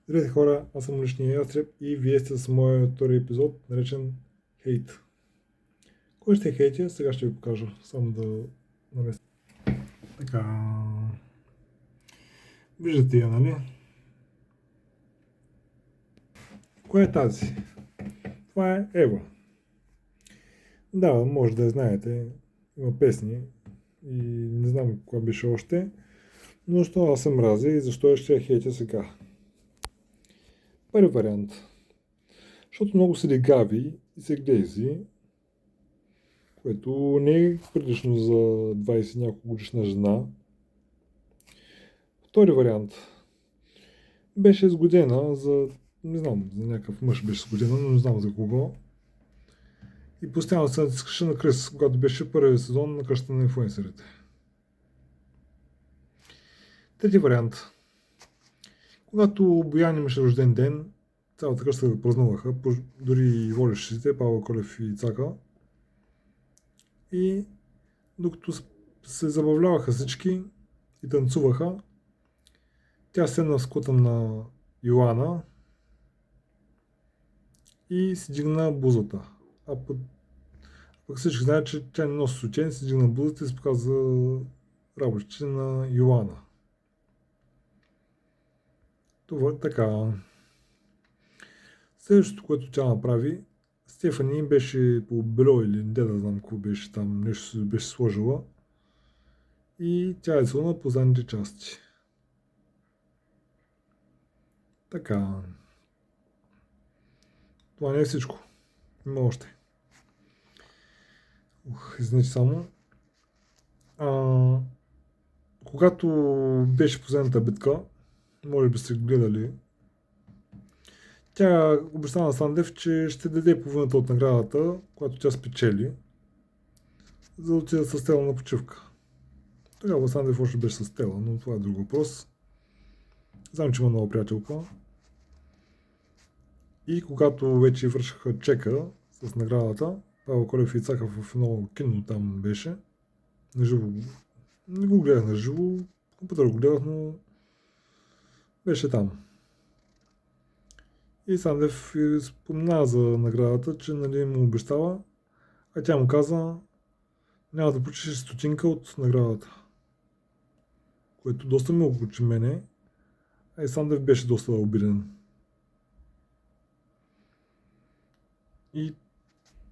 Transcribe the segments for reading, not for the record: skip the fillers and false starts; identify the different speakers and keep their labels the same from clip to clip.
Speaker 1: Здравейте хора, аз съм личния ястреб и вие сте с моя втори епизод, наречен Хейт. Кой ще е хейтия? Сега ще ви покажа. Само да наместя. Така. Виждате я, нали? Коя е тази? Това е Ева. Да, може да я знаете. Има песни и не знам коя беше още. Но защо аз съм мразя и защо ще я хейтя сега? Първи вариант. Защото много са легави и се глези, което не е прилично за 20 няколко годишна жена. Втори вариант. Беше сгодена за, не знам, за някакъв мъж беше сгодена, но не знам за кого. И постоянно се натискаше на Крис, когато беше първият сезон на къщата на инфлуенсърите. Трети вариант. Когато Боян имаше рожден ден, цялата къща го празнуваха, дори и водещите, Павел Колев и Цака. И докато се забавляваха всички и танцуваха, тя седна в скута на Йоана и си дигна бузата. Пък всички знаят, че тя не носи сутен, си дигна бузата и се показа работите на Йоана. Това е така. Следващото, което тя направи, Стефани беше по бельо или не да знам какво беше там, нещо си беше сложила и тя е целуна по задните части. Така. Това не е всичко. Има още. Извинете само. Когато беше последната битка, може би сте гледали, тя обеща на Сандев, че ще даде половината от наградата, която тя спечели, за да отида с Стела на почивка. Тогава Сандев още беше с Стела, но това е друг въпрос. Знам, че има нова приятелка. И когато вече вършаха чека с наградата, Павел Колев и Цакав в едно кино там беше. Наживо. Не го гледах на живо, компютър го гледах, но беше там. И Сандев спомена за наградата, че нали, му обещава, а тя му каза, няма да получиш стотинка от наградата. Което доста ме окучи мене, а и Сандев беше доста обиден. И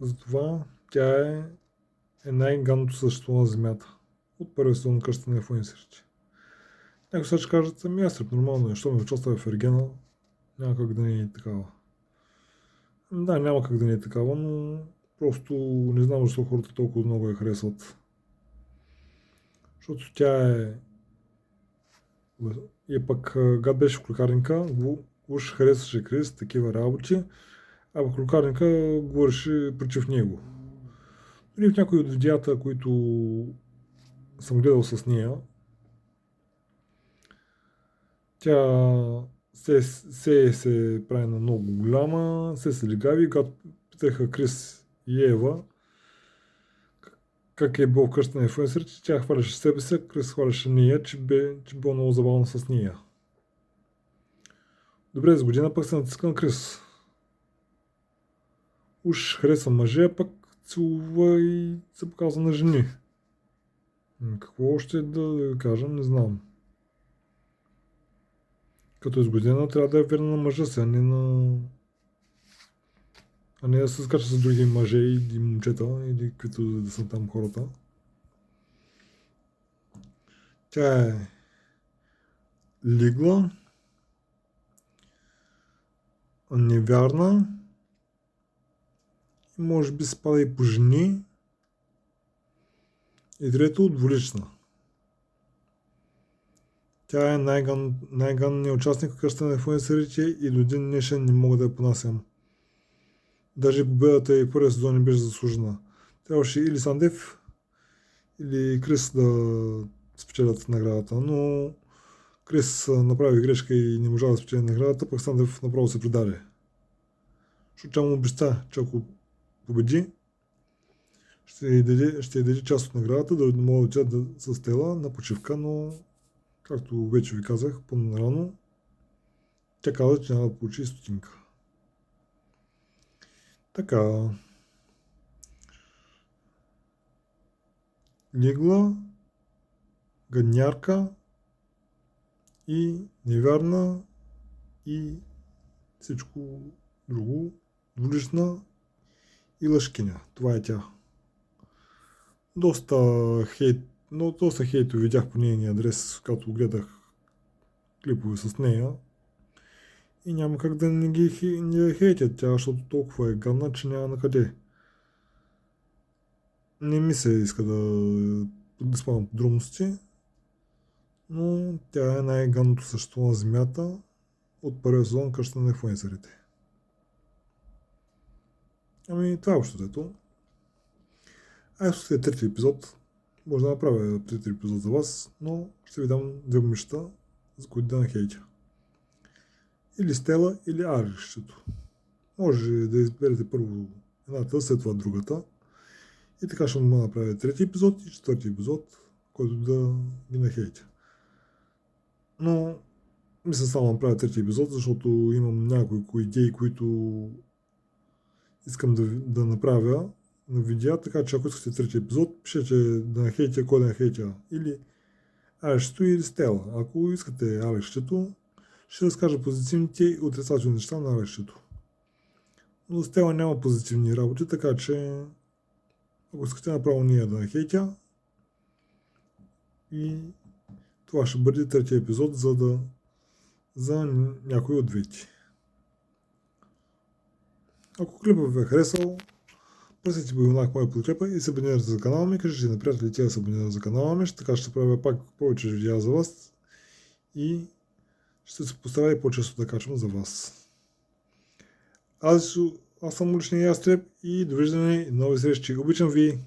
Speaker 1: затова тя е най-ганното същество на Земята. От първия сезон на къщата на инфлуенсърите. Някой сега ще кажат, ами аз нормално е, що ме участва в Ергена, няма как да не е такава. Да, няма как да не е такава, но просто не знам защо хората толкова много я харесват. Защото тя е... И пък гад беше в клюкарника, уж харесваше Крис, такива работи, а в клюкарника говореше против него. Дори в някои от видеята, които съм гледал с нея, тя се прави на много голяма, се легави, когато питаха Крис и Ева как е било в къщата на инфлуенсърите, тя хваляше себе си, Крис хваляше нея, че било много забавно с нея. Добре, с година пък се натиска на Крис. Уж харесва мъже, а пък целува и се показва на жени. Какво още да кажа, не знам. Като изгодена трябва да е верна на мъжа си, а не да се скача с други мъже или момчета, или каквито да са там хората. Тя е лигла, невярна и може би спада и по жени. И трето, двулична. Тя е най-ганният участник в къщата на инфлуенсърите и до един днешен не мога да я понасям. Даже победата и в първия сезон не беше заслужена. Трябваше или Сандев, или Крис да спечелят наградата, но Крис направи грешка и не можа да спечели наградата, пък Сандев направо се предаде. Защото тя му обеща, че ако победи, ще й даде част от наградата, да мога да отида с Стела на почивка, но както вече ви казах по-рано, Тя каза, че няма да получи стотинка. Така. Лигла, гаднярка и невярна и всичко друго. Двулична и лъжкиня. Това е тя. Доста хейто видях по нейния адрес, когато гледах клипове с нея. И няма как да не хейтят тя, защото толкова е гадна, че няма на къде. Не ми се иска да спомням подробности, но тя е най-гадното същество на Земята от първия сезон Къщата на инфлуенсърите. Ами това е общо ето. След трети епизод. Може да направя трети епизод за вас, но ще ви дам две момичета, за които да нахейтя. Или Стела, или Алексчето. Може да изберете първо едната, след това другата. И така ще му направя трети епизод и четвърти епизод, който да ги нахейтя. Но мисля само да направя трети епизод, защото имам няколко идеи, които искам да направя на видео, така че ако искате трети епизод, пишете да нахейтя, кой да нахейтя. Или Алексчето или Стела. Ако искате Алексчето, ще разкажа позитивните и отрицателни неща на Алексчето. Но Стела няма позитивни работи, така че ако искате направо ние да нахейтя, и това ще бъде третия епизод, за някой от двете. Ако клипът ви е харесал, пръсете лайк моя подкрепа и се абонирайте за канала ми, кажете на приятелите да се абонират за канала ми, така ще правя пак повече видеа за вас и ще се постарая и по-често да качвам за вас. Аз съм уличния ястреб и довиждане и нови срещи. Обичам ви!